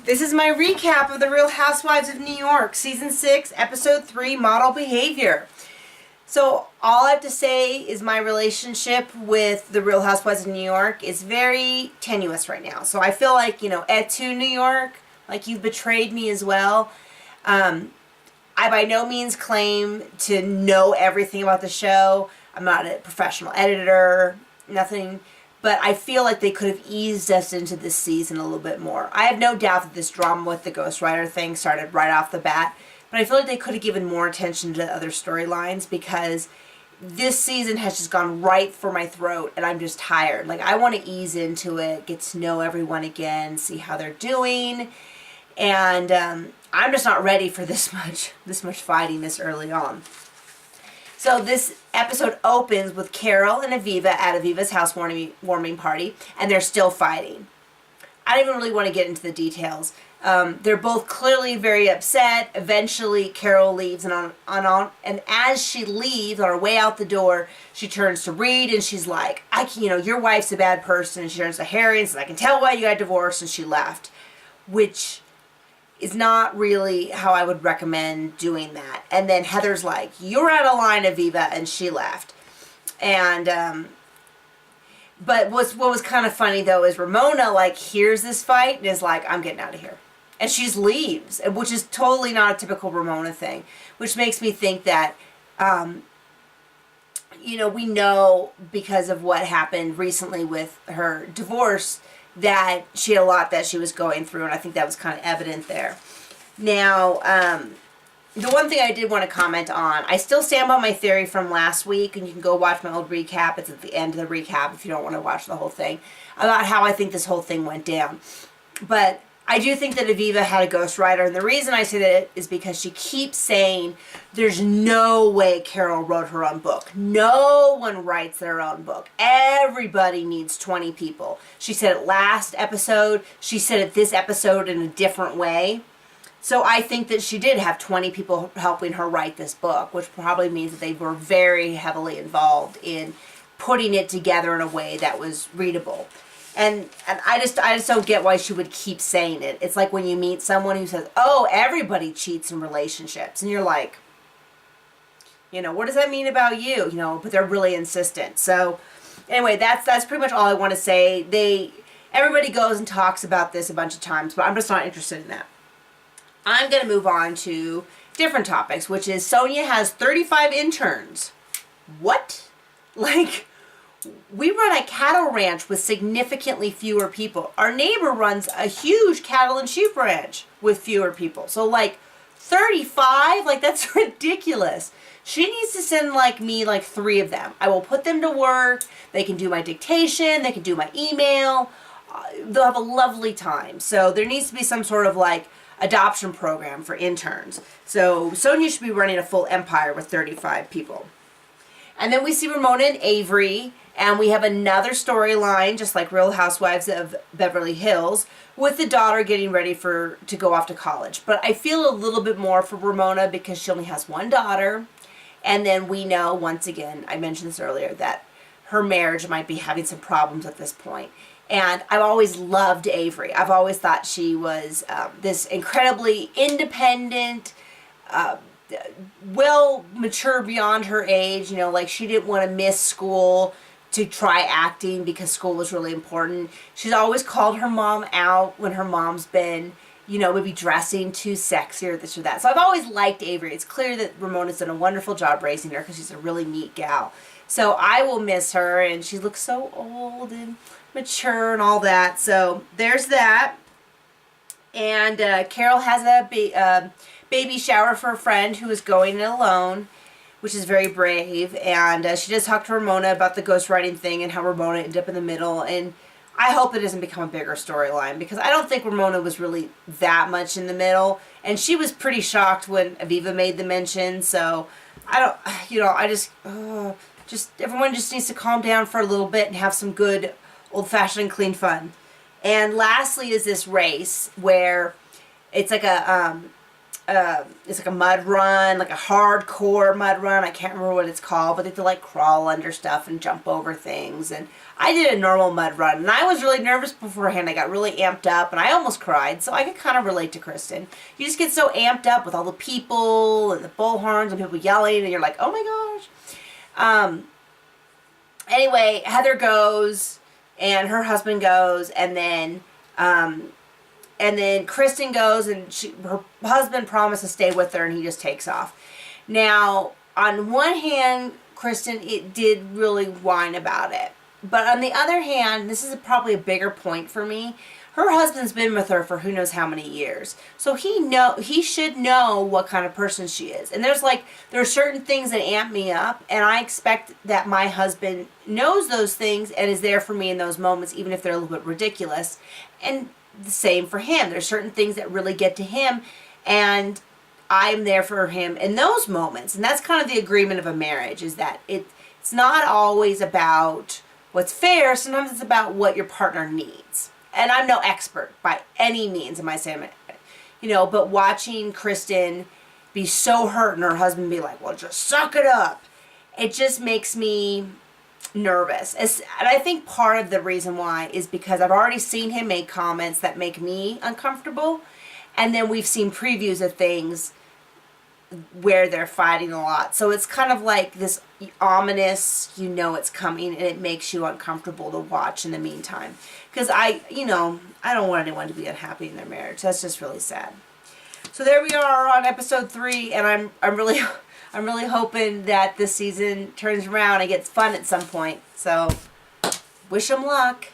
This is my recap of The Real Housewives of New York, Season 6, Episode 3, Model Behavior. So, all I have to say is my relationship with The Real Housewives of New York is very tenuous right now. So, I feel like, et tu, New York, like you've betrayed me as well. I by no means claim to know everything about the show. I'm not a professional editor, nothing. But I feel like they could have eased us into this season a little bit more. I have no doubt that this drama with the ghostwriter thing started right off the bat. But I feel like they could have given more attention to other storylines because this season has just gone right for my throat and I'm just tired. Like, I want to ease into it, get to know everyone again, see how they're doing. And I'm just not ready for this much fighting this early on. So this episode opens with Carol and Aviva at Aviva's housewarming party, and they're still fighting. I don't even really want to get into the details. They're both clearly very upset. Eventually, Carol leaves, and as she leaves, on her way out the door, she turns to Reed, and she's like, your wife's a bad person. And she turns to Harry and says, I can tell why you got divorced, and she left. Which is not really how I would recommend doing that. And then Heather's like, you're out of line, Aviva, and she left. And, but what was kind of funny, though, is Ramona, hears this fight and is like, I'm getting out of here. And she just leaves, which is totally not a typical Ramona thing, which makes me think that, we know because of what happened recently with her divorce that she had a lot that she was going through, and I think that was kind of evident there. Now, the one thing I did want to comment on, I still stand by my theory from last week, and you can go watch my old recap. It's at the end of the recap if you don't want to watch the whole thing, about how I think this whole thing went down. But I do think that Aviva had a ghostwriter, and the reason I say that is because she keeps saying there's no way Carol wrote her own book. No one writes their own book. Everybody needs 20 people. She said it last episode. She said it this episode in a different way. So I think that she did have 20 people helping her write this book, which probably means that they were very heavily involved in putting it together in a way that was readable. And I just don't get why she would keep saying it. It's like when you meet someone who says, oh, everybody cheats in relationships. And you're like, what does that mean about you? But they're really insistent. So anyway, that's pretty much all I want to say. Everybody goes and talks about this a bunch of times, but I'm just not interested in that. I'm going to move on to different topics, which is Sonia has 35 interns. What? We run a cattle ranch with significantly fewer people. Our neighbor runs a huge cattle and sheep ranch with fewer people. So 35? That's ridiculous. She needs to send me 3 of them. I will put them to work. They can do my dictation. They can do my email. They'll have a lovely time. So there needs to be some sort of adoption program for interns. So Sonia should be running a full empire with 35 people. And then we see Ramona and Avery, and we have another storyline, just like Real Housewives of Beverly Hills, with the daughter getting ready to go off to college. But I feel a little bit more for Ramona because she only has one daughter. And then we know, once again, I mentioned this earlier, that her marriage might be having some problems at this point. And I've always loved Avery. I've always thought she was this incredibly independent, well mature beyond her age, she didn't want to miss school to try acting because school was really important. She's always called her mom out when her mom's been, maybe dressing too sexy or this or that. So I've always liked Avery. It's clear that Ramona's done a wonderful job raising her because she's a really neat gal. So I will miss her, and she looks so old and mature and all that. So there's that. And Carol has a baby shower for a friend who is going in alone, which is very brave. And she just talked to Ramona about the ghostwriting thing and how Ramona ended up in the middle. And I hope it doesn't become a bigger storyline because I don't think Ramona was really that much in the middle. And she was pretty shocked when Aviva made the mention. So everyone just needs to calm down for a little bit and have some good old-fashioned clean fun. And lastly is this race where it's like it's like a mud run, like a hardcore mud run. I can't remember what it's called, but they have to like crawl under stuff and jump over things. And I did a normal mud run, and I was really nervous beforehand. I got really amped up, and I almost cried, so I could kind of relate to Kristen. You just get so amped up with all the people and the bullhorns and people yelling, and you're like, oh my gosh. Anyway, Heather goes, and her husband goes, and then Kristen goes, and her husband promised to stay with her, and he just takes off. Now, on one hand, Kristen did really whine about it. But on the other hand, this is probably a bigger point for me. Her husband's been with her for who knows how many years. So he should know what kind of person she is. And there are certain things that amp me up, and I expect that my husband knows those things and is there for me in those moments, even if they're a little bit ridiculous. And the same for him. There's certain things that really get to him, and I'm there for him in those moments. And that's kind of the agreement of a marriage, is that it's not always about what's fair. Sometimes it's about what your partner needs. And I'm no expert by any means, am I saying, but watching Kristen be so hurt and her husband be like, well, just suck it up. It just makes me nervous. And I think part of the reason why is because I've already seen him make comments that make me uncomfortable. And then we've seen previews of things where they're fighting a lot. So it's kind of like this ominous, it's coming, and it makes you uncomfortable to watch in the meantime. Because I don't want anyone to be unhappy in their marriage. That's just really sad. So there we are on episode 3, and I'm really hoping that this season turns around and gets fun at some point. So wish them luck.